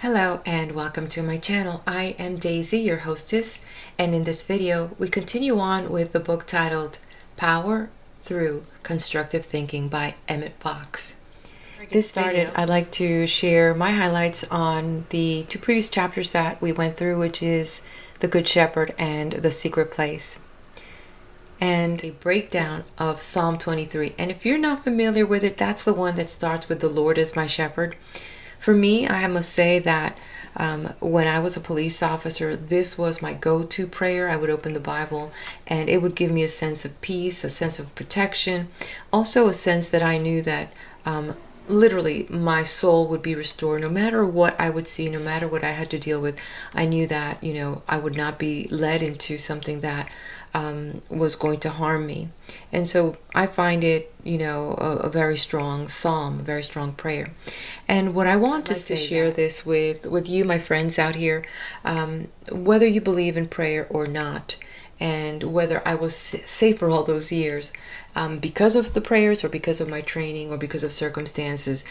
Hello and welcome to my channel. I am Daisy, your hostess, and in this video we continue on with the book titled Power Through Constructive Thinking by Emmet Fox. This video, I'd like to share my highlights on the two previous chapters that we went through, which is The Good Shepherd and The Secret Place, and a breakdown of Psalm 23. And if you're not familiar with it, that's the one that starts with "The Lord is my shepherd." For me, I must say that when I was a police officer, this was my go-to prayer. I would open the Bible and it would give me a sense of peace, a sense of protection, also a sense that I knew that literally my soul would be restored no matter what I would see, no matter what I had to deal with. I knew that, I would not be led into something that was going to harm me. And so I find it, a very strong psalm, a very strong prayer. And what I want to share this with you, my friends out here, whether you believe in prayer or not, and whether I was safe for all those years because of the prayers or because of my training or because of circumstances,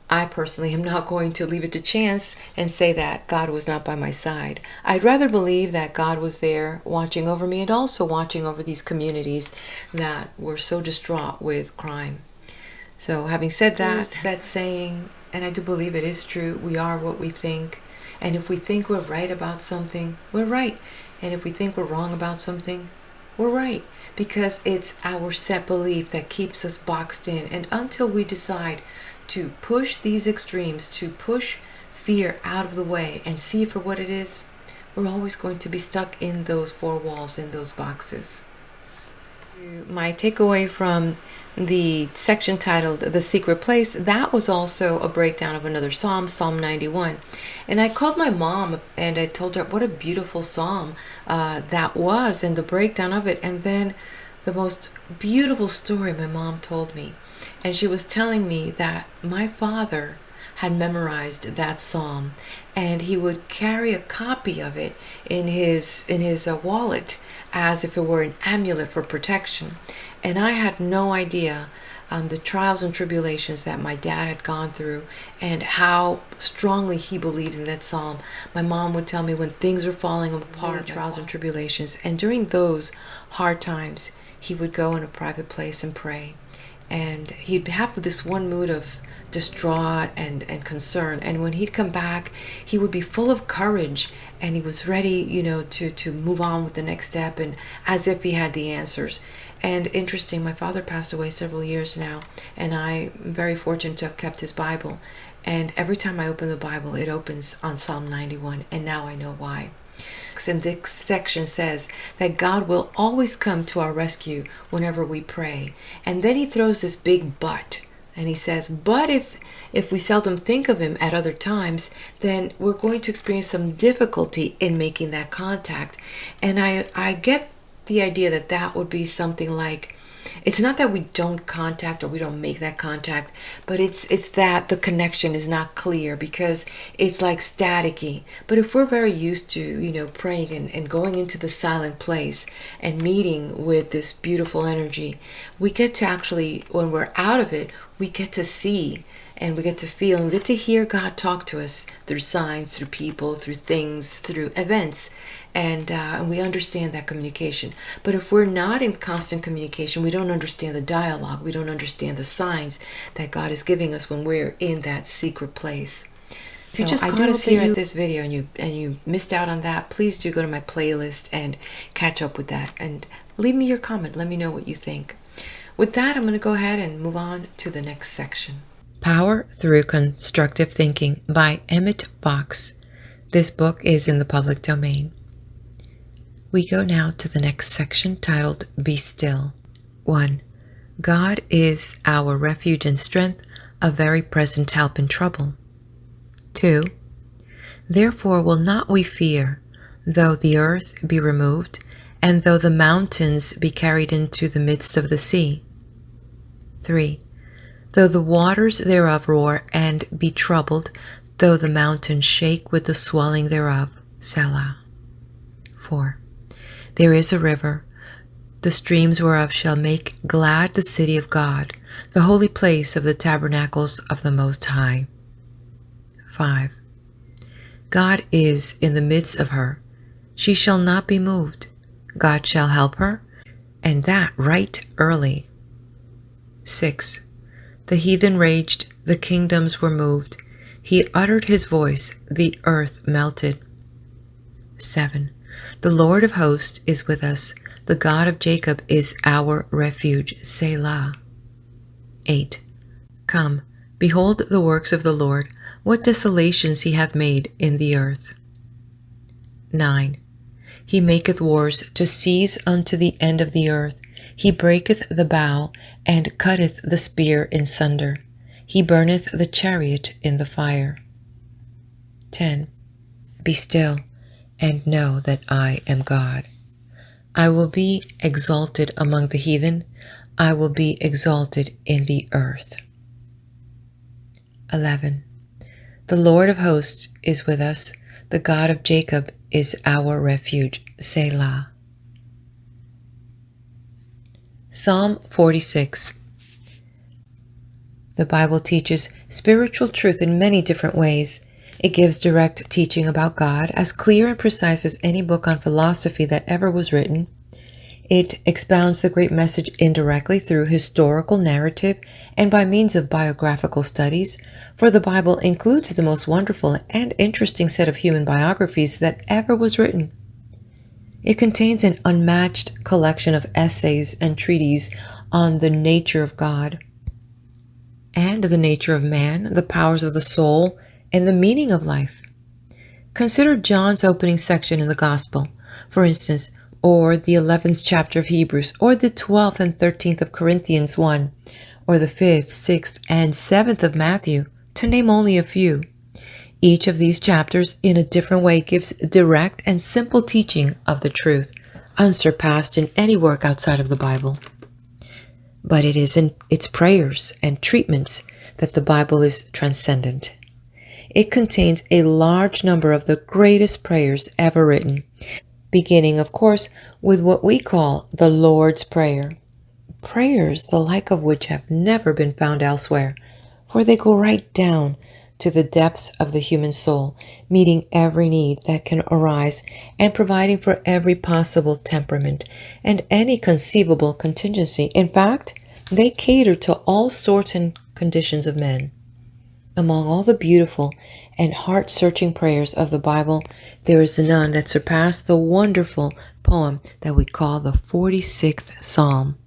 I personally am not going to leave it to chance and say that God was not by my side. I'd rather believe that God was there watching over me and also watching over these communities that were so distraught with crime. So having said that saying, and I do believe it is true, we are what we think. And if we think we're right about something, we're right. And if we think we're wrong about something, we're right. Because it's our set belief that keeps us boxed in. And until we decide to push these extremes, to push fear out of the way and see it for what it is, we're always going to be stuck in those four walls, in those boxes. My takeaway from the section titled The Secret Place, that was also a breakdown of another psalm, Psalm 91. And I called my mom and I told her what a beautiful psalm that was and the breakdown of it. And then the most beautiful story my mom told me. And she was telling me that my father had memorized that psalm and he would carry a copy of it in his wallet as if it were an amulet for protection. And I had no idea the trials and tribulations that my dad had gone through and how strongly he believed in that psalm. My mom would tell me when things were falling apart, trials and tribulations, and during those hard times, he would go in a private place and pray. And he'd have this one mood of distraught and concern. And when he'd come back, he would be full of courage and he was ready, to move on with the next step and as if he had the answers. And interesting, my father passed away several years now, and I'm very fortunate to have kept his Bible. And every time I open the Bible, it opens on Psalm 91, and now I know why. And this section says that God will always come to our rescue whenever we pray. And then he throws this big but, and he says, but if we seldom think of him at other times, then we're going to experience some difficulty in making that contact. And I get the idea that that would be something like, it's not that we don't contact or we don't make that contact, but it's that the connection is not clear because it's like staticky. But if we're very used to, praying and going into the silent place and meeting with this beautiful energy, we get to actually, when we're out of it, we get to see and we get to feel and we get to hear God talk to us through signs, through people, through things, through events. And we understand that communication. But if we're not in constant communication, we don't understand the dialogue. We don't understand the signs that God is giving us when we're in that secret place. If you just caught us here at this video and you missed out on that, please do go to my playlist and catch up with that. And leave me your comment. Let me know what you think. With that, I'm going to go ahead and move on to the next section. Power Through Constructive Thinking by Emmet Fox. This book is in the public domain. We go now to the next section titled Be Still. 1. God is our refuge and strength, a very present help in trouble. 2. Therefore will not we fear, though the earth be removed, and though the mountains be carried into the midst of the sea. 3. Though the waters thereof roar and be troubled, though the mountains shake with the swelling thereof. Selah. 4. There is a river, the streams whereof shall make glad the city of God, the holy place of the tabernacles of the Most High. 5. God is in the midst of her. She shall not be moved. God shall help her, and that right early. 6. The heathen raged, the kingdoms were moved. He uttered his voice, the earth melted. 7. The Lord of hosts is with us. The God of Jacob is our refuge. Selah. 8. Come, behold the works of the Lord, what desolations he hath made in the earth. 9. He maketh wars to cease unto the end of the earth. He breaketh the bow, and cutteth the spear in sunder. He burneth the chariot in the fire. 10. Be still, and know that I am God. I will be exalted among the heathen. I will be exalted in the earth. 11. The Lord of hosts is with us. The God of Jacob is our refuge. Selah. Psalm 46. The Bible teaches spiritual truth in many different ways. It gives direct teaching about God, as clear and precise as any book on philosophy that ever was written. It expounds the great message indirectly through historical narrative and by means of biographical studies, for the Bible includes the most wonderful and interesting set of human biographies that ever was written. It contains an unmatched collection of essays and treatises on the nature of God and the nature of man, the powers of the soul, and the meaning of life. Consider John's opening section in the Gospel, for instance, or the 11th chapter of Hebrews, or the 12th and 13th of Corinthians 1, or the 5th, 6th, and 7th of Matthew, to name only a few. Each of these chapters, in a different way, gives direct and simple teaching of the truth, unsurpassed in any work outside of the Bible. But it is in its prayers and treatments that the Bible is transcendent. It contains a large number of the greatest prayers ever written, beginning, of course, with what we call the Lord's Prayer. Prayers the like of which have never been found elsewhere, for they go right down to the depths of the human soul, meeting every need that can arise and providing for every possible temperament and any conceivable contingency. In fact, they cater to all sorts and conditions of men. Among all the beautiful and heart-searching prayers of the Bible, there is none that surpass the wonderful poem that we call the 46th Psalm.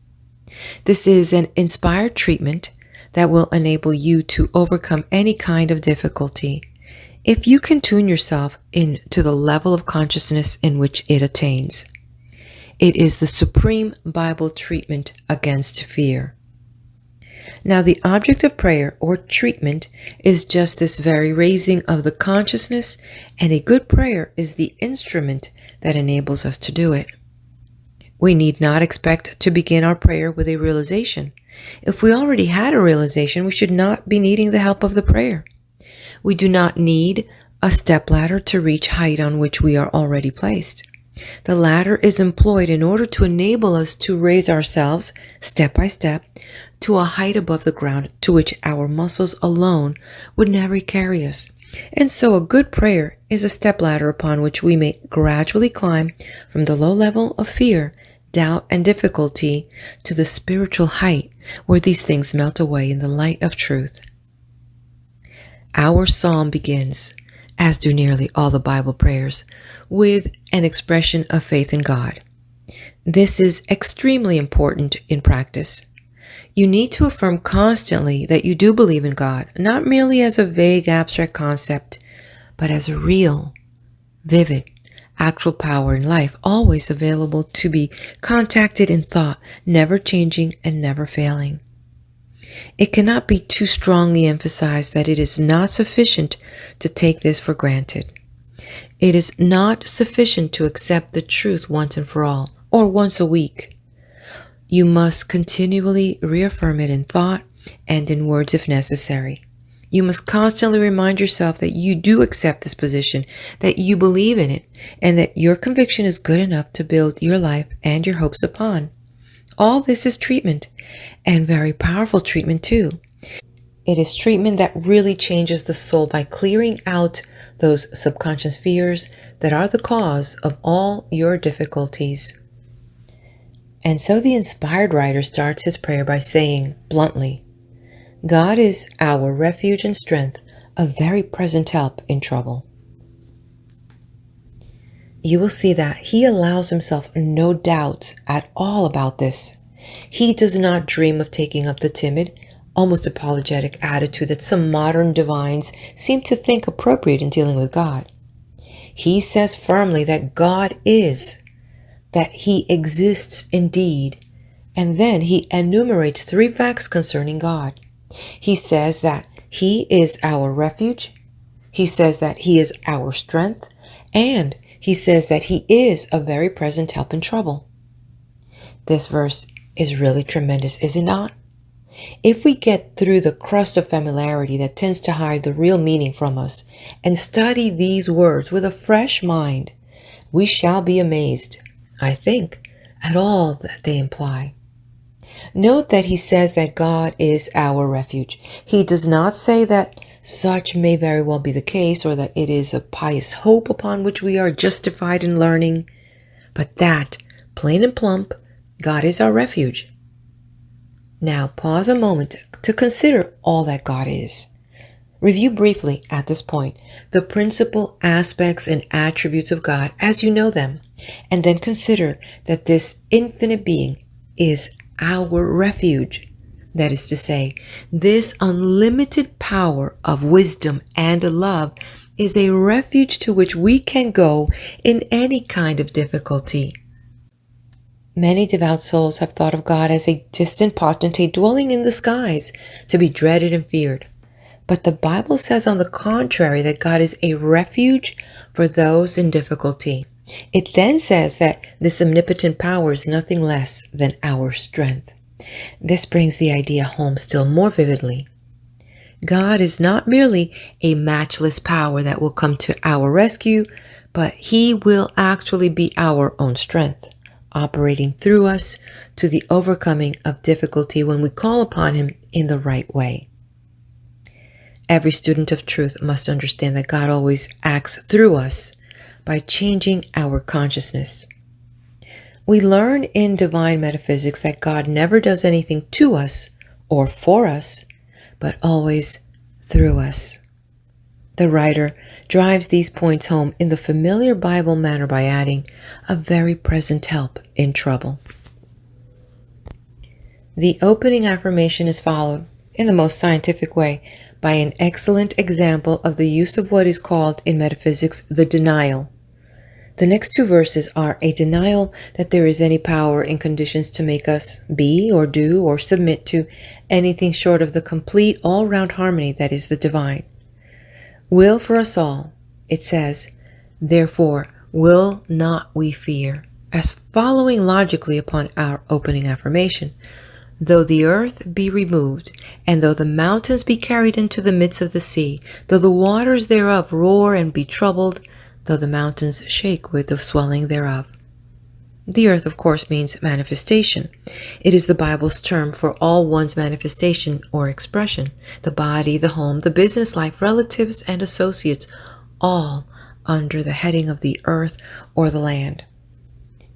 This is an inspired treatment that will enable you to overcome any kind of difficulty if you can tune yourself into the level of consciousness in which it attains. It is the supreme Bible treatment against fear. Now, the object of prayer or treatment is just this very raising of the consciousness, and a good prayer is the instrument that enables us to do it. We need not expect to begin our prayer with a realization. If we already had a realization, we should not be needing the help of the prayer. We do not need a stepladder to reach height on which we are already placed. The ladder is employed in order to enable us to raise ourselves, step by step, to a height above the ground to which our muscles alone would never carry us. And so a good prayer is a stepladder upon which we may gradually climb from the low level of fear, doubt, and difficulty to the spiritual height where these things melt away in the light of truth. Our psalm begins, as do nearly all the Bible prayers, with an expression of faith in God. This is extremely important in practice. You need to affirm constantly that you do believe in God, not merely as a vague abstract concept, but as a real, vivid, actual power in life, always available to be contacted in thought, never changing and never failing. It cannot be too strongly emphasized that it is not sufficient to take this for granted. It is not sufficient to accept the truth once and for all, or once a week. You must continually reaffirm it in thought and in words if necessary. You must constantly remind yourself that you do accept this position, that you believe in it, and that your conviction is good enough to build your life and your hopes upon. All this is treatment, and very powerful treatment too. It is treatment that really changes the soul by clearing out those subconscious fears that are the cause of all your difficulties. And so the inspired writer starts his prayer by saying bluntly, God is our refuge and strength, a very present help in trouble. You will see that he allows himself no doubt at all about this. He does not dream of taking up the timid, almost apologetic attitude that some modern divines seem to think appropriate in dealing with God. He says firmly that God is, that he exists indeed, and then he enumerates 3 facts concerning God. He says that he is our refuge, he says that he is our strength, and he says that he is a very present help in trouble. This verse is really tremendous, is it not? If we get through the crust of familiarity that tends to hide the real meaning from us and study these words with a fresh mind, we shall be amazed, I think, at all that they imply. Note that he says that God is our refuge. He does not say that such may very well be the case or that it is a pious hope upon which we are justified in learning, but that, plain and plump, God is our refuge. Now pause a moment to consider all that God is. Review briefly at this point the principal aspects and attributes of God as you know them, and then consider that this infinite being is our refuge. That is to say, this unlimited power of wisdom and love is a refuge to which we can go in any kind of difficulty. Many devout souls have thought of God as a distant potentate dwelling in the skies, to be dreaded and feared. But the Bible says on the contrary that God is a refuge for those in difficulty. It then says that this omnipotent power is nothing less than our strength. This brings the idea home still more vividly. God is not merely a matchless power that will come to our rescue, but he will actually be our own strength, operating through us to the overcoming of difficulty when we call upon him in the right way. Every student of truth must understand that God always acts through us by changing our consciousness. We learn in divine metaphysics that God never does anything to us or for us, but always through us. The writer drives these points home in the familiar Bible manner by adding, a very present help in trouble. The opening affirmation is followed, in the most scientific way, by an excellent example of the use of what is called in metaphysics the denial. The next 2 verses are a denial that there is any power in conditions to make us be or do or submit to anything short of the complete all-round harmony that is the divine. Will for us all, it says, therefore will not we fear, as following logically upon our opening affirmation, though the earth be removed, and though the mountains be carried into the midst of the sea, though the waters thereof roar and be troubled, though the mountains shake with the swelling thereof. The earth, of course, means manifestation. It is the Bible's term for all one's manifestation or expression. The body, the home, the business life, relatives, and associates, all under the heading of the earth or the land.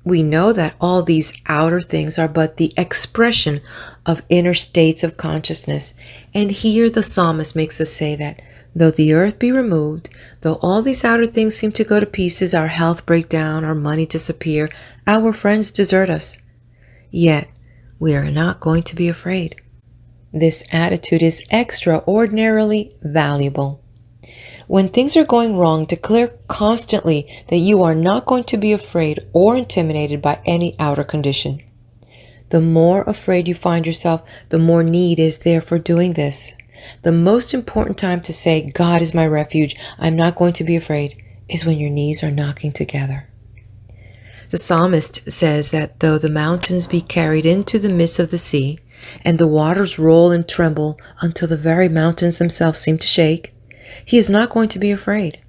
We know that all these outer things are but the expression of inner states of consciousness. And here the psalmist makes us say that though the earth be removed, though all these outer things seem to go to pieces, our health break down, our money disappear, our friends desert us, yet we are not going to be afraid. This attitude is extraordinarily valuable. When things are going wrong, declare constantly that you are not going to be afraid or intimidated by any outer condition. The more afraid you find yourself, the more need is there for doing this. The most important time to say, God is my refuge, I'm not going to be afraid, is when your knees are knocking together. The psalmist says that though the mountains be carried into the midst of the sea, and the waters roll and tremble until the very mountains themselves seem to shake, he is not going to be afraid.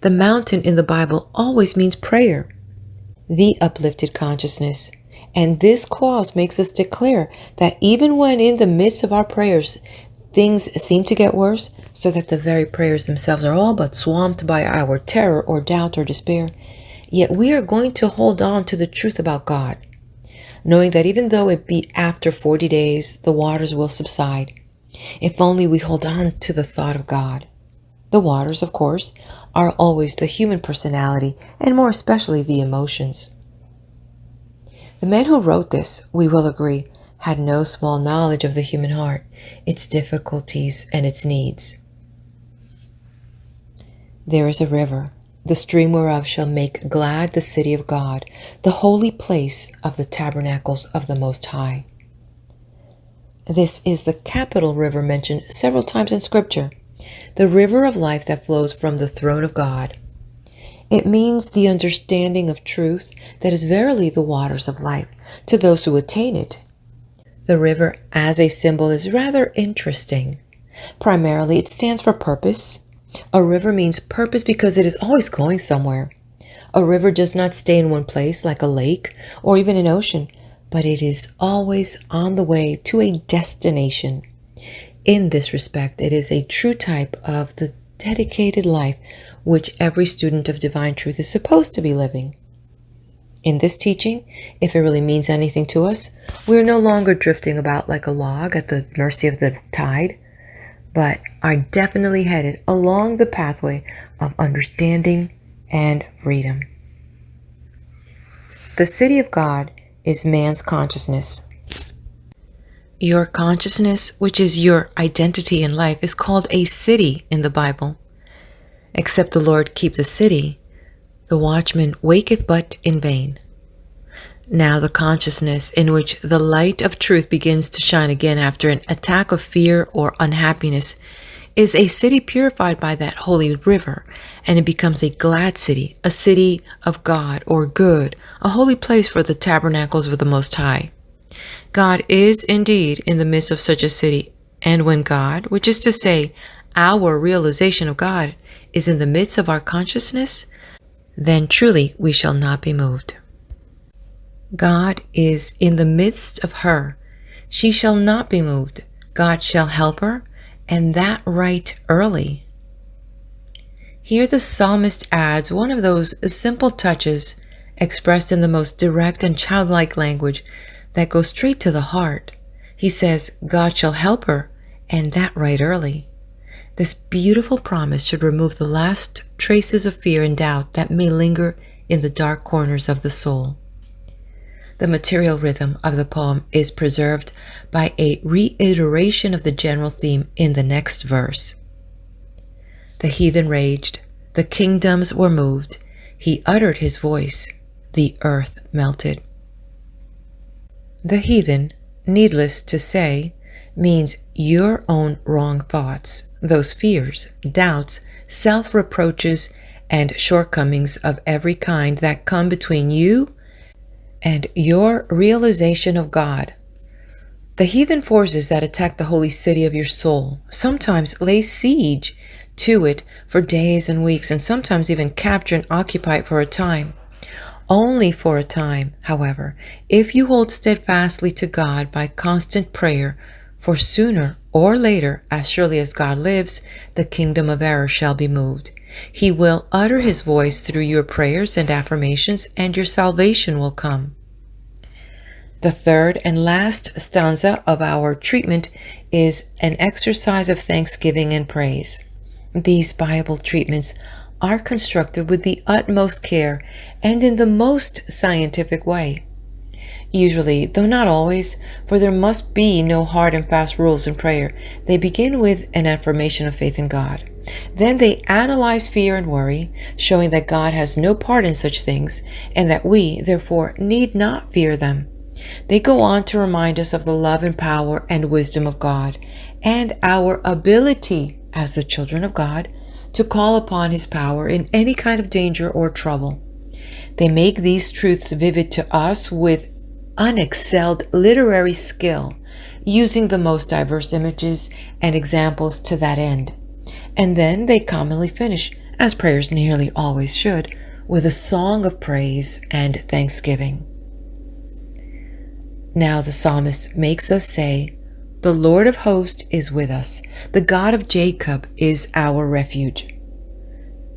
The mountain in the Bible always means prayer, the uplifted consciousness. And this clause makes us declare that even when in the midst of our prayers, Things seem to get worse, so that the very prayers themselves are all but swamped by our terror or doubt or despair. Yet we are going to hold on to the truth about God, knowing that even though it be after 40 days, the waters will subside. If only we hold on to the thought of God. The waters, of course, are always the human personality, and more especially the emotions. The man who wrote this, we will agree, had no small knowledge of the human heart, its difficulties, and its needs. There is a river, the stream whereof shall make glad the city of God, the holy place of the tabernacles of the Most High. This is the capital river mentioned several times in Scripture, the river of life that flows from the throne of God. It means the understanding of truth that is verily the waters of life to those who attain it. The river as a symbol is rather interesting. Primarily, it stands for purpose. A river means purpose because it is always going somewhere. A river does not stay in one place like a lake or even an ocean, but it is always on the way to a destination. In this respect, it is a true type of the dedicated life which every student of divine truth is supposed to be living. In this teaching, if it really means anything to us, we are no longer drifting about like a log at the mercy of the tide, but are definitely headed along the pathway of understanding and freedom. The city of God is man's consciousness. Your consciousness, which is your identity in life, is called a city in the Bible. Except the Lord keep the city, the watchman waketh but in vain. Now the consciousness in which the light of truth begins to shine again after an attack of fear or unhappiness is a city purified by that holy river, and it becomes a glad city, a city of God or good, a holy place for the tabernacles of the Most High. God is indeed in the midst of such a city, and when God, which is to say, our realization of God, is in the midst of our consciousness, then truly we shall not be moved. God is in the midst of her. She shall not be moved. God shall help her, and that right early. Here the psalmist adds one of those simple touches expressed in the most direct and childlike language that goes straight to the heart. He says, God shall help her, and that right early. This beautiful promise should remove the last traces of fear and doubt that may linger in the dark corners of the soul. The material rhythm of the poem is preserved by a reiteration of the general theme in the next verse. The heathen raged, the kingdoms were moved, he uttered his voice, the earth melted. The heathen, needless to say, means your own wrong thoughts, those fears, doubts, self-reproaches, and shortcomings of every kind that come between you and your realization of God. The heathen forces that attack the holy city of your soul sometimes lay siege to it for days and weeks, and sometimes even capture and occupy it for a time. Only for a time, however, if you hold steadfastly to God by constant prayer, for sooner or later, as surely as God lives, the kingdom of error shall be moved. He will utter his voice through your prayers and affirmations, and your salvation will come. The third and last stanza of our treatment is an exercise of thanksgiving and praise. These Bible treatments are constructed with the utmost care and in the most scientific way. Usually, though not always, for there must be no hard and fast rules in prayer, they begin with an affirmation of faith in God. Then they analyze fear and worry, showing that God has no part in such things, and that we, therefore, need not fear them. They go on to remind us of the love and power and wisdom of God, and our ability as the children of God to call upon his power in any kind of danger or trouble. They make these truths vivid to us with unexcelled literary skill, using the most diverse images and examples to that end. And then they commonly finish, as prayers nearly always should, with a song of praise and thanksgiving. Now the psalmist makes us say, The Lord of hosts is with us. The God of Jacob is our refuge.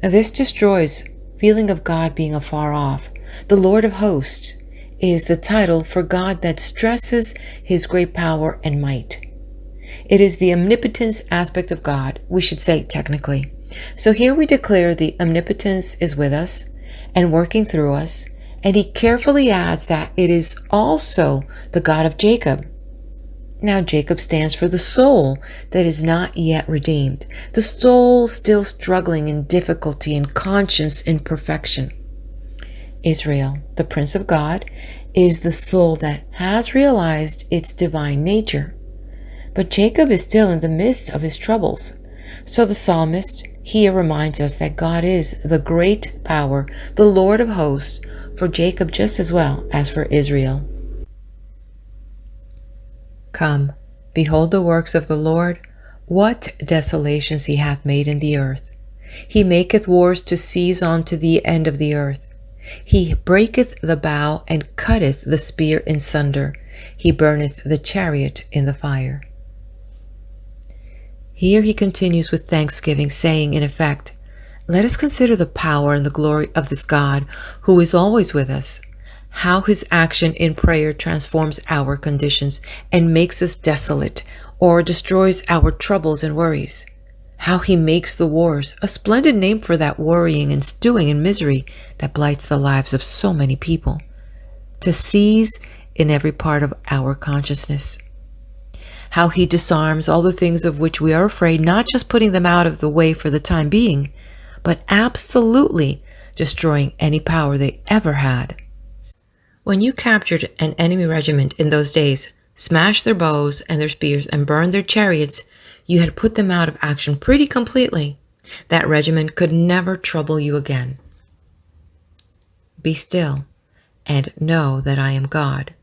Now, this destroys feeling of God being afar off. The Lord of hosts is the title for God that stresses his great power and might. It is the omnipotence aspect of God, we should say technically. So here we declare the omnipotence is with us and working through us, and he carefully adds that it is also the God of Jacob. Now Jacob stands for the soul that is not yet redeemed, the soul still struggling in difficulty and conscious imperfection. Israel, the Prince of God, is the soul that has realized its divine nature. But Jacob is still in the midst of his troubles. So the psalmist here reminds us that God is the great power, the Lord of hosts, for Jacob just as well as for Israel. Come, behold the works of the Lord, what desolations he hath made in the earth. He maketh wars to cease unto the end of the earth. He breaketh the bow and cutteth the spear in sunder. He burneth the chariot in the fire. Here he continues with thanksgiving, saying, in effect, let us consider the power and the glory of this God who is always with us, how his action in prayer transforms our conditions and makes us desolate or destroys our troubles and worries, how he makes the wars, a splendid name for that worrying and stewing in misery that blights the lives of so many people, to seize in every part of our consciousness. How he disarms all the things of which we are afraid, not just putting them out of the way for the time being, but absolutely destroying any power they ever had. When you captured an enemy regiment in those days, smashed their bows and their spears, and burned their chariots, you had put them out of action pretty completely. That regiment could never trouble you again. Be still and know that I am God.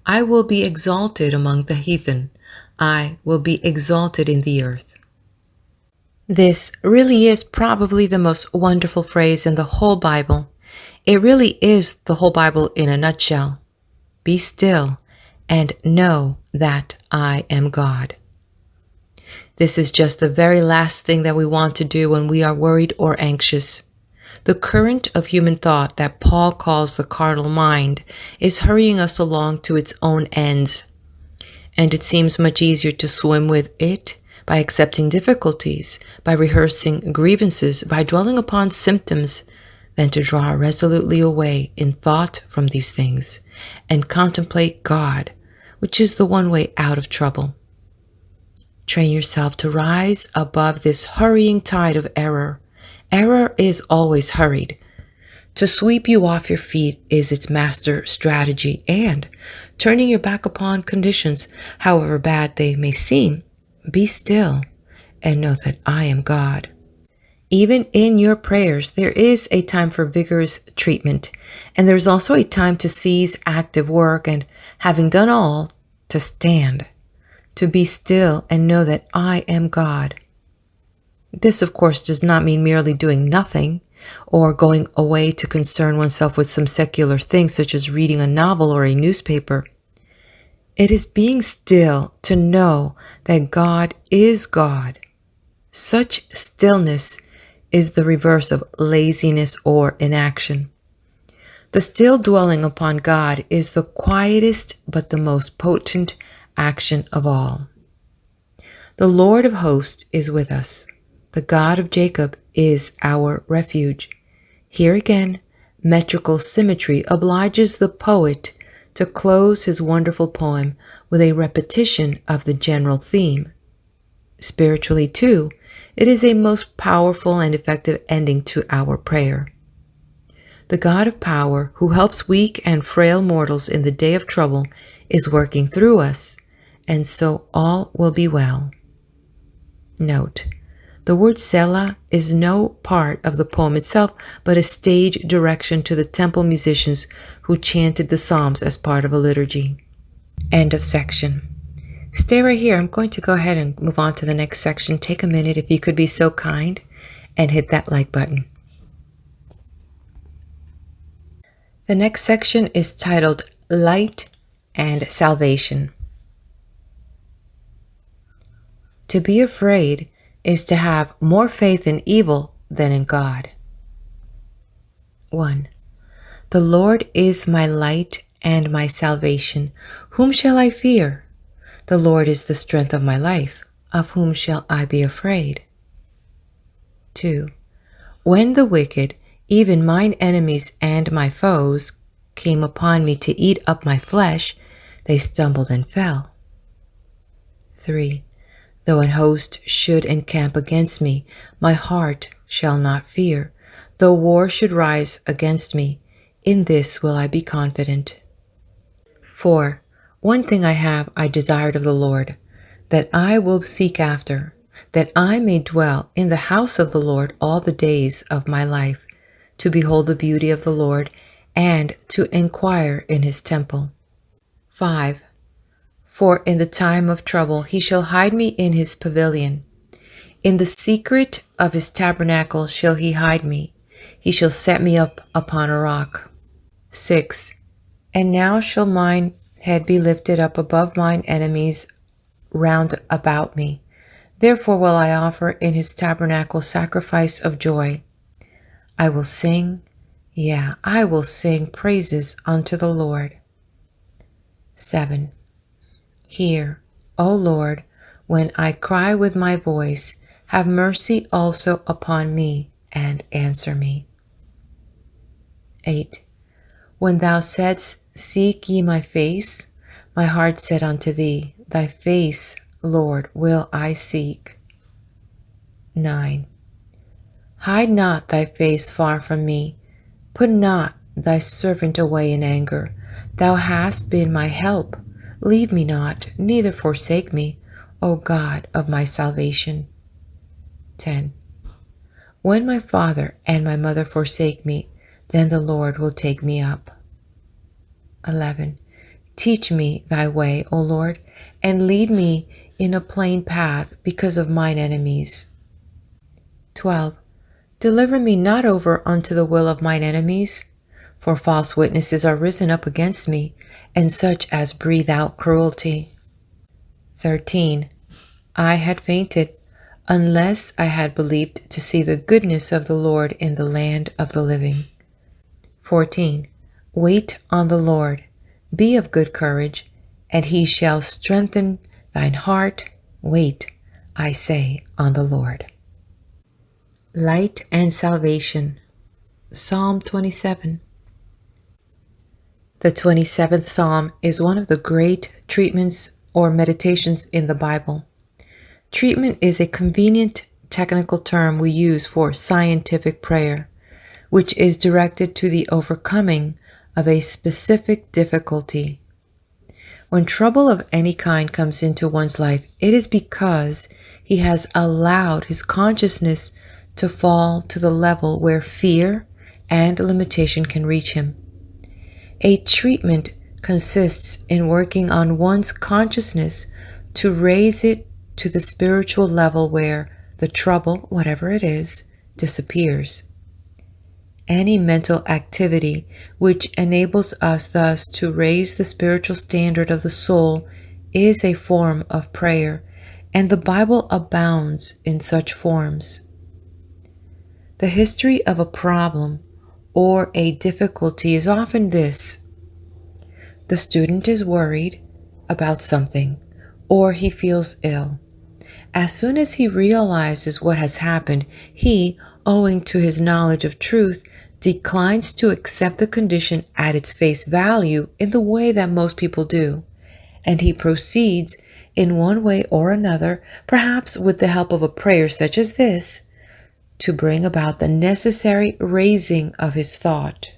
I will be exalted among the heathen. I will be exalted in the earth. This really is probably the most wonderful phrase in the whole Bible. It really is the whole Bible in a nutshell. Be still and know that I am God. This is just the very last thing that we want to do when we are worried or anxious. The current of human thought that Paul calls the carnal mind is hurrying us along to its own ends. And it seems much easier to swim with it by accepting difficulties, by rehearsing grievances, by dwelling upon symptoms, than to draw resolutely away in thought from these things and contemplate God, which is the one way out of trouble. Train yourself to rise above this hurrying tide of error. Error is always hurried. To sweep you off your feet is its master strategy, and turning your back upon conditions, however bad they may seem, be still and know that I am God. Even in your prayers, there is a time for vigorous treatment, and there's also a time to cease active work and, having done all, to stand, to be still and know that I am God. This, of course, does not mean merely doing nothing or going away to concern oneself with some secular thing such as reading a novel or a newspaper. It is being still to know that God is God. Such stillness is the reverse of laziness or inaction. The still dwelling upon God is the quietest but the most potent action of all. The Lord of hosts is with us. The God of Jacob is our refuge. Here again, metrical symmetry obliges the poet to close his wonderful poem with a repetition of the general theme. Spiritually, too, it is a most powerful and effective ending to our prayer. The God of power, who helps weak and frail mortals in the day of trouble, is working through us, and so all will be well. Note, the word Selah is no part of the poem itself, but a stage direction to the temple musicians who chanted the Psalms as part of a liturgy. End of section. Stay right here. I'm going to go ahead and move on to the next section. Take a minute, if you could be so kind, and hit that like button. The next section is titled Light and Salvation. To be afraid is to have more faith in evil than in God. 1. The Lord is my light and my salvation. Whom shall I fear? The Lord is the strength of my life. Of whom shall I be afraid? 2. When the wicked, even mine enemies and my foes, came upon me to eat up my flesh, they stumbled and fell. 3. Though an host should encamp against me, my heart shall not fear. Though war should rise against me, in this will I be confident. 4. One thing I have I desired of the Lord, that I will seek after, that I may dwell in the house of the Lord all the days of my life, to behold the beauty of the Lord, and to inquire in his temple. 5. For in the time of trouble he shall hide me in his pavilion. In the secret of his tabernacle shall he hide me. He shall set me up upon a rock. 6. And now shall mine head be lifted up above mine enemies round about me. Therefore will I offer in his tabernacle sacrifice of joy. I will sing, I will sing praises unto the Lord. 7. Hear, O Lord, when I cry with my voice, have mercy also upon me, and answer me. 8. When thou saidst, seek ye my face, my heart said unto thee, thy face, Lord, will I seek. 9. Hide not thy face far from me, put not thy servant away in anger. Thou hast been my help. Leave me not, neither forsake me, O God of my salvation. 10. When my father and my mother forsake me, then the Lord will take me up. 11. Teach me thy way, O Lord, and lead me in a plain path because of mine enemies. 12. Deliver me not over unto the will of mine enemies, for false witnesses are risen up against me, and such as breathe out cruelty. 13. I had fainted, unless I had believed to see the goodness of the Lord in the land of the living. 14. Wait on the Lord, be of good courage, and he shall strengthen thine heart. Wait, I say, on the Lord. Light and salvation. Psalm 27. The 27th Psalm is one of the great treatments or meditations in the Bible. Treatment is a convenient technical term we use for scientific prayer, which is directed to the overcoming of a specific difficulty. When trouble of any kind comes into one's life, it is because he has allowed his consciousness to fall to the level where fear and limitation can reach him. A treatment consists in working on one's consciousness to raise it to the spiritual level where the trouble, whatever it is, disappears. Any mental activity which enables us thus to raise the spiritual standard of the soul is a form of prayer, and the Bible abounds in such forms. The history of a problem or a difficulty is often this. The student is worried about something, or he feels ill. As soon as he realizes what has happened, he, owing to his knowledge of truth, declines to accept the condition at its face value in the way that most people do, and he proceeds in one way or another, perhaps with the help of a prayer such as this, to bring about the necessary raising of his thought.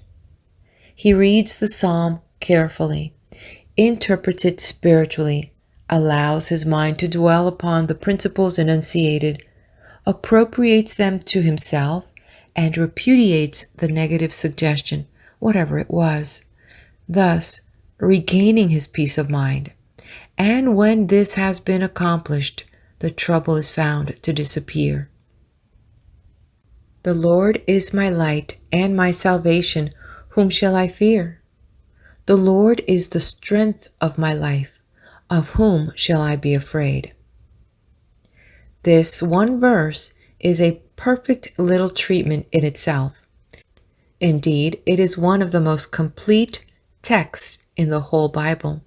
He reads the psalm carefully, interprets it spiritually, allows his mind to dwell upon the principles enunciated, appropriates them to himself, and repudiates the negative suggestion, whatever it was, thus regaining his peace of mind. And when this has been accomplished, the trouble is found to disappear. The Lord is my light and my salvation. Whom shall I fear? The Lord is the strength of my life. Of whom shall I be afraid? This one verse is a perfect little treatment in itself. Indeed, it is one of the most complete texts in the whole Bible.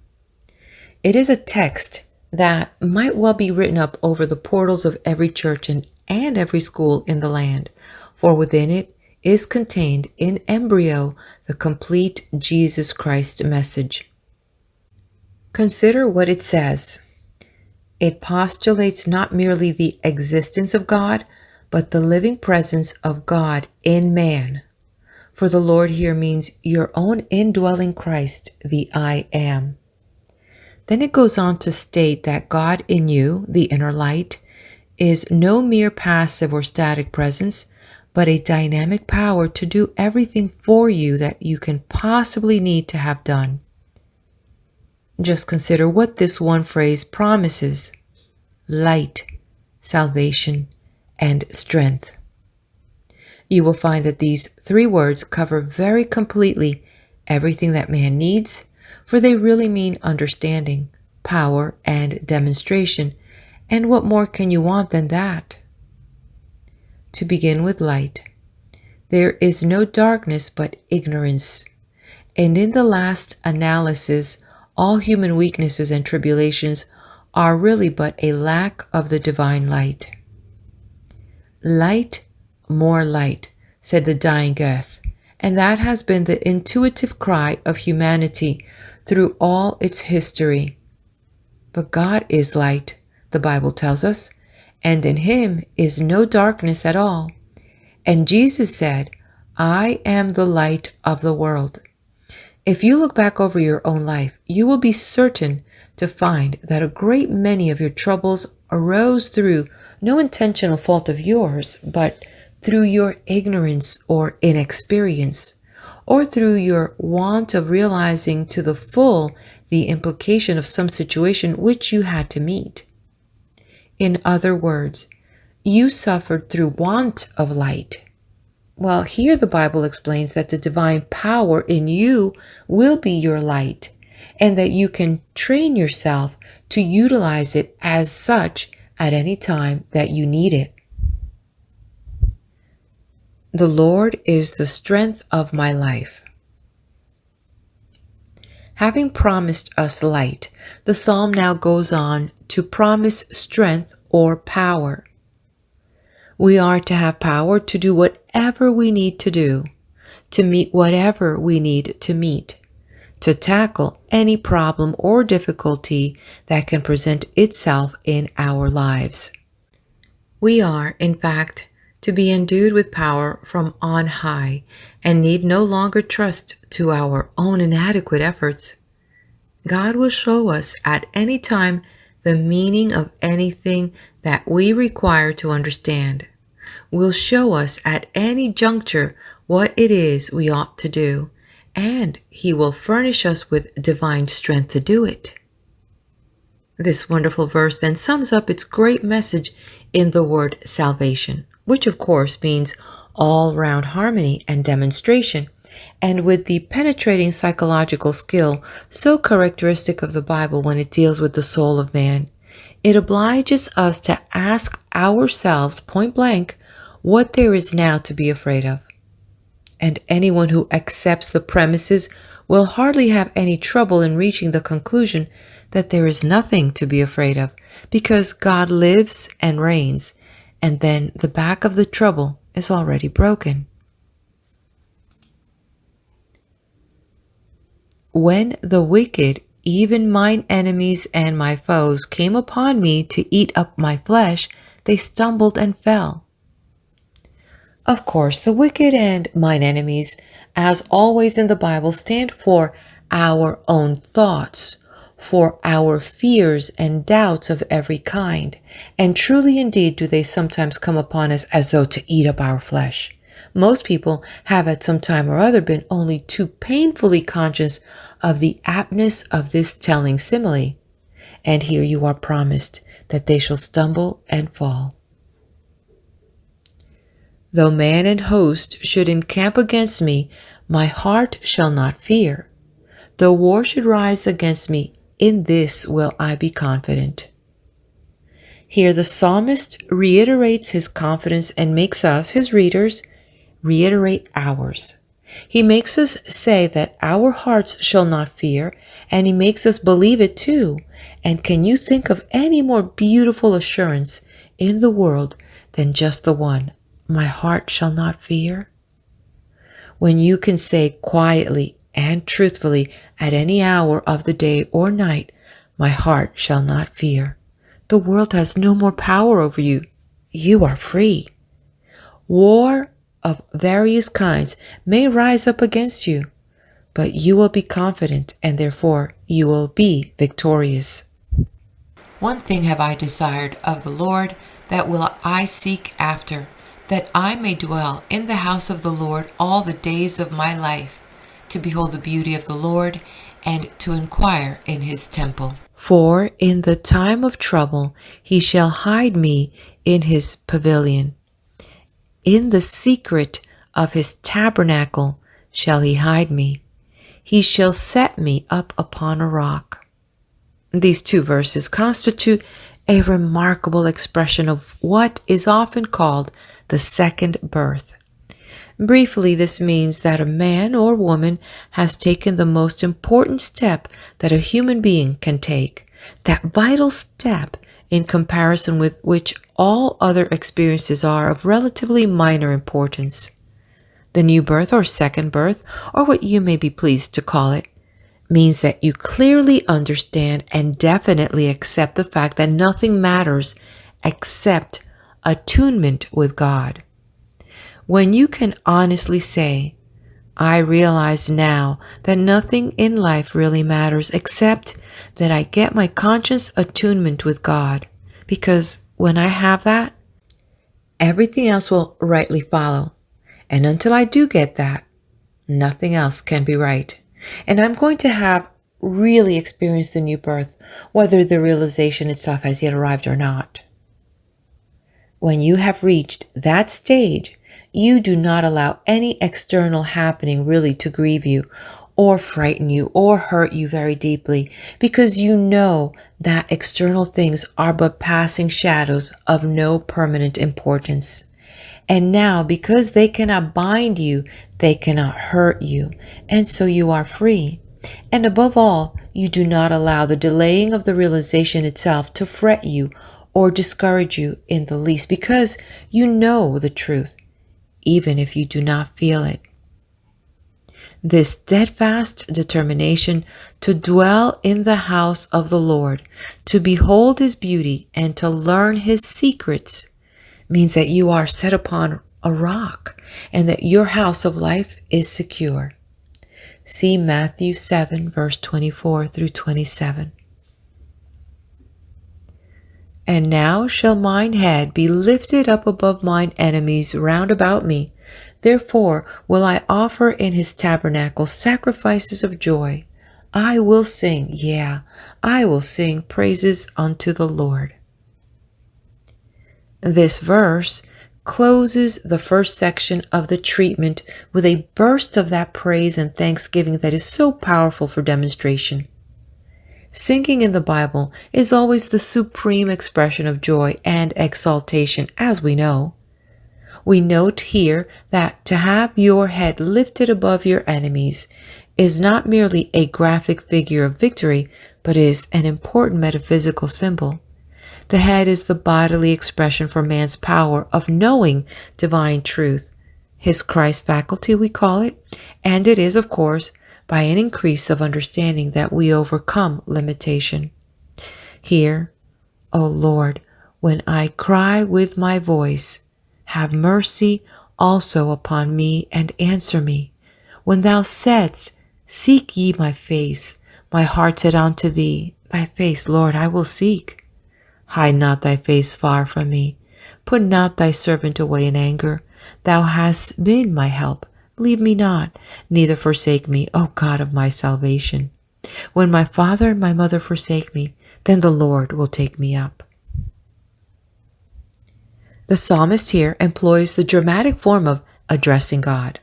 It is a text that might well be written up over the portals of every church and every school in the land, for within it is contained in embryo the complete Jesus Christ message. Consider what it says. It postulates not merely the existence of God, but the living presence of God in man. For the Lord here means your own indwelling Christ, the I am. Then it goes on to state that God in you, the inner light, is no mere passive or static presence, but a dynamic power to do everything for you that you can possibly need to have done. Just consider what this one phrase promises: light, salvation, and strength. You will find that these three words cover very completely everything that man needs, for they really mean understanding, power, and demonstration. And what more can you want than that? To begin with light. There is no darkness but ignorance. And in the last analysis, all human weaknesses and tribulations are really but a lack of the divine light. Light, more light, said the dying Goethe, and that has been the intuitive cry of humanity through all its history. But God is light, the Bible tells us, and in him is no darkness at all. And Jesus said, I am the light of the world. If you look back over your own life, you will be certain to find that a great many of your troubles arose through no intentional fault of yours, but through your ignorance or inexperience, or through your want of realizing to the full the implication of some situation which you had to meet. In other words, you suffered through want of light. Well, here the Bible explains that the divine power in you will be your light, and that you can train yourself to utilize it as such at any time that you need it. The Lord is the strength of my life. Having promised us light, the psalm now goes on to promise strength or power. We are to have power to do whatever we need to do, to meet whatever we need to meet, to tackle any problem or difficulty that can present itself in our lives. We are, in fact, to be endued with power from on high and need no longer trust to our own inadequate efforts. God will show us at any time the meaning of anything that we require to understand, will show us at any juncture what it is we ought to do, and he will furnish us with divine strength to do it. This wonderful verse then sums up its great message in the word salvation, which of course means all-round harmony and demonstration, and with the penetrating psychological skill so characteristic of the Bible when it deals with the soul of man, it obliges us to ask ourselves point blank what there is now to be afraid of. And anyone who accepts the premises will hardly have any trouble in reaching the conclusion that there is nothing to be afraid of, because God lives and reigns, and then the back of the trouble is already broken. When the wicked, even mine enemies and my foes, came upon me to eat up my flesh, they stumbled and fell. Of course, the wicked and mine enemies, as always in the Bible, stand for our own thoughts, for our fears and doubts of every kind. And truly indeed do they sometimes come upon us as though to eat up our flesh. Most people have at some time or other been only too painfully conscious of the aptness of this telling simile. And here you are promised that they shall stumble and fall. Though man and host should encamp against me, my heart shall not fear. Though war should rise against me, in this will I be confident. Here the psalmist reiterates his confidence and makes us, his readers, reiterate ours. He makes us say that our hearts shall not fear, and he makes us believe it too. And can you think of any more beautiful assurance in the world than just the one, my heart shall not fear? When you can say quietly and truthfully at any hour of the day or night, my heart shall not fear, the world has no more power over you. You are free. War of various kinds may rise up against you, but you will be confident, and therefore you will be victorious. One thing have I desired of the Lord, that will I seek after, that I may dwell in the house of the Lord all the days of my life, to behold the beauty of the Lord, and to inquire in his temple. For in the time of trouble he shall hide me in his pavilion. In the secret of his tabernacle shall he hide me. He shall set me up upon a rock. These two verses constitute a remarkable expression of what is often called the second birth. Briefly, this means that a man or woman has taken the most important step that a human being can take, that vital step in comparison with which all other experiences are of relatively minor importance. The new birth or second birth, or what you may be pleased to call it, means that you clearly understand and definitely accept the fact that nothing matters except attunement with God. When you can honestly say, I realize now that nothing in life really matters except that I get my conscious attunement with God, because when I have that, everything else will rightly follow. And until I do get that, nothing else can be right. And I'm going to have really experienced the new birth, whether the realization itself has yet arrived or not. When you have reached that stage, you do not allow any external happening really to grieve you or frighten you or hurt you very deeply, because you know that external things are but passing shadows of no permanent importance. And now, because they cannot bind you, they cannot hurt you, and so you are free. And above all, you do not allow the delaying of the realization itself to fret you or discourage you in the least, because you know the truth, even if you do not feel it. This steadfast determination to dwell in the house of the Lord, to behold his beauty and to learn his secrets, means that you are set upon a rock and that your house of life is secure. See Matthew 7, verse 24 through 27. And now shall mine head be lifted up above mine enemies round about me. Therefore will I offer in his tabernacle sacrifices of joy. I will sing, I will sing praises unto the Lord. This verse closes the first section of the treatment with a burst of that praise and thanksgiving that is so powerful for demonstration. Singing in the Bible is always the supreme expression of joy and exaltation, as we know. We note here that to have your head lifted above your enemies is not merely a graphic figure of victory, but is an important metaphysical symbol. The head is the bodily expression for man's power of knowing divine truth, his Christ faculty we call it, and it is, of course, by an increase of understanding that we overcome limitation. Hear, O Lord, when I cry with my voice, have mercy also upon me and answer me. When thou saidst, seek ye my face, my heart said unto thee, thy face, Lord, I will seek. Hide not thy face far from me. Put not thy servant away in anger. Thou hast been my help. Leave me not, neither forsake me, O God of my salvation. When my father and my mother forsake me, then the Lord will take me up. The psalmist here employs the dramatic form of addressing God.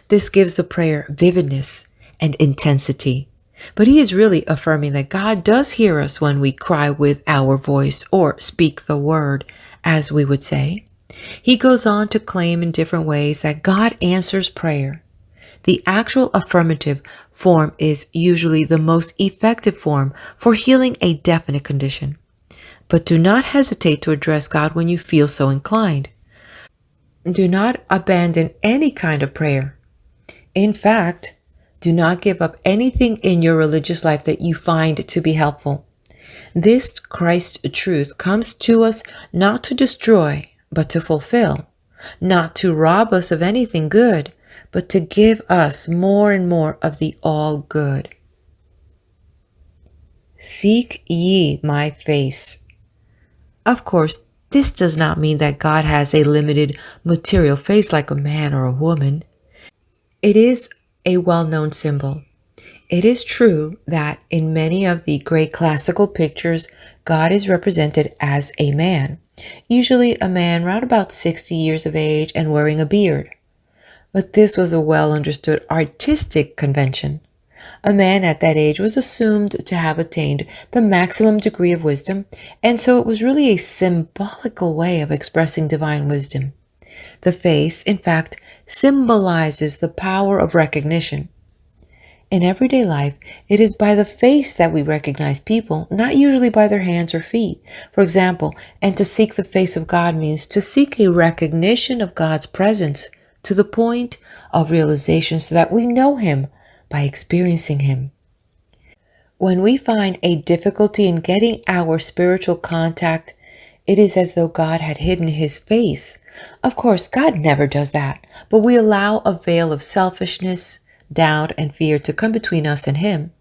This gives the prayer vividness and intensity. But he is really affirming that God does hear us when we cry with our voice or speak the word, as we would say. He goes on to claim in different ways that God answers prayer. The actual affirmative form is usually the most effective form for healing a definite condition. But do not hesitate to address God when you feel so inclined. Do not abandon any kind of prayer. In fact, do not give up anything in your religious life that you find to be helpful. This Christ truth comes to us not to destroy, but to fulfill, not to rob us of anything good, but to give us more and more of the all good. Seek ye my face. Of course, this does not mean that God has a limited material face like a man or a woman. It is a well-known symbol. It is true that in many of the great classical pictures, God is represented as a man, usually a man round about 60 years of age and wearing a beard. But this was a well-understood artistic convention. A man at that age was assumed to have attained the maximum degree of wisdom, and so it was really a symbolical way of expressing divine wisdom. The face, in fact, symbolizes the power of recognition. In everyday life, it is by the face that we recognize people, not usually by their hands or feet. For example, and to seek the face of God means to seek a recognition of God's presence to the point of realization so that we know Him by experiencing Him. When we find a difficulty in getting our spiritual contact, it is as though God had hidden His face. Of course, God never does that, but we allow a veil of selfishness, doubt, and fear to come between us and Him.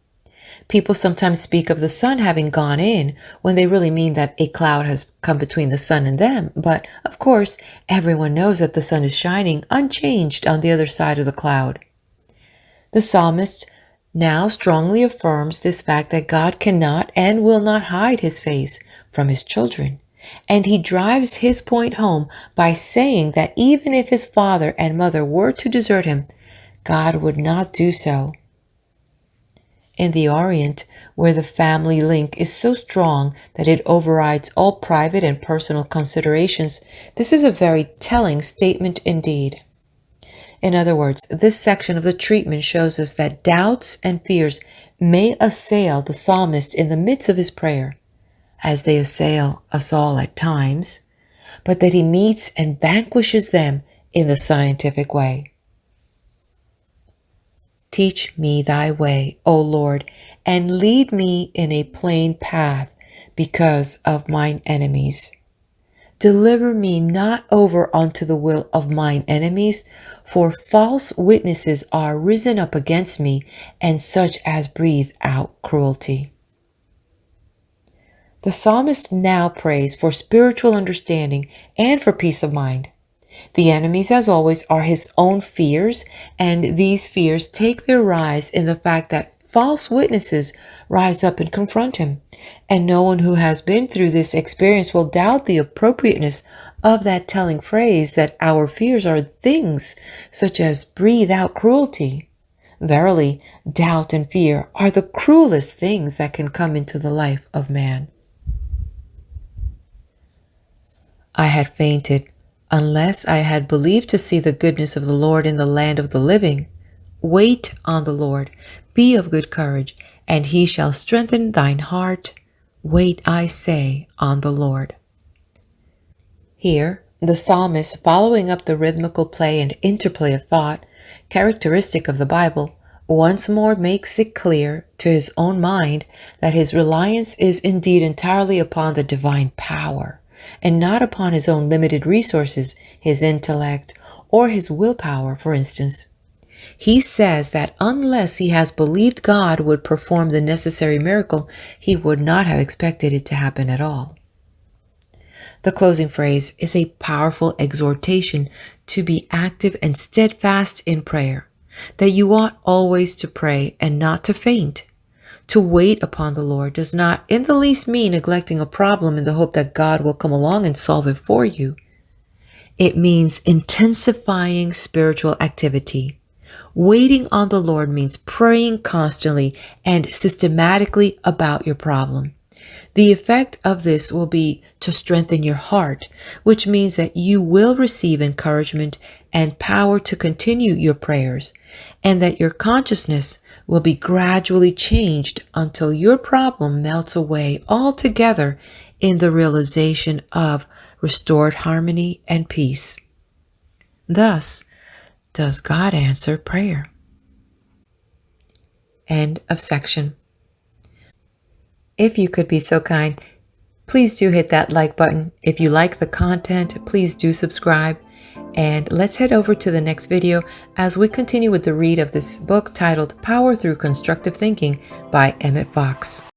People sometimes speak of the sun having gone in when they really mean that a cloud has come between the sun and them. But of course, everyone knows that the sun is shining unchanged on the other side of the cloud. The psalmist now strongly affirms this fact that God cannot and will not hide His face from His children. And he drives his point home by saying that even if his father and mother were to desert him, God would not do so. In the Orient, where the family link is so strong that it overrides all private and personal considerations, this is a very telling statement indeed. In other words, this section of the treatment shows us that doubts and fears may assail the psalmist in the midst of his prayer, as they assail us all at times, but that he meets and vanquishes them in the scientific way. Teach me thy way, O Lord, and lead me in a plain path because of mine enemies. Deliver me not over unto the will of mine enemies, for false witnesses are risen up against me, and such as breathe out cruelty. The psalmist now prays for spiritual understanding and for peace of mind. The enemies, as always, are his own fears, and these fears take their rise in the fact that false witnesses rise up and confront him. And no one who has been through this experience will doubt the appropriateness of that telling phrase that our fears are things such as breathe out cruelty. Verily, doubt and fear are the cruelest things that can come into the life of man. I had fainted, unless I had believed to see the goodness of the Lord in the land of the living. Wait on the Lord, be of good courage, and he shall strengthen thine heart. Wait, I say, on the Lord. Here, the psalmist, following up the rhythmical play and interplay of thought, characteristic of the Bible, once more makes it clear to his own mind that his reliance is indeed entirely upon the divine power, and not upon his own limited resources, his intellect, or his willpower, for instance. He says that unless he has believed God would perform the necessary miracle, he would not have expected it to happen at all. The closing phrase is a powerful exhortation to be active and steadfast in prayer, that you ought always to pray and not to faint. To wait upon the Lord does not in the least mean neglecting a problem in the hope that God will come along and solve it for you. It means intensifying spiritual activity, Waiting on the Lord means praying constantly and systematically about your problem. The effect of this will be to strengthen your heart, which means that you will receive encouragement and power to continue your prayers, and that your consciousness will be gradually changed until your problem melts away altogether in the realization of restored harmony and peace. Thus, does God answer prayer? End of section. If you could be so kind, please do hit that like button. If you like the content, please do subscribe. And let's head over to the next video as we continue with the read of this book titled Power Through Constructive Thinking by Emmet Fox.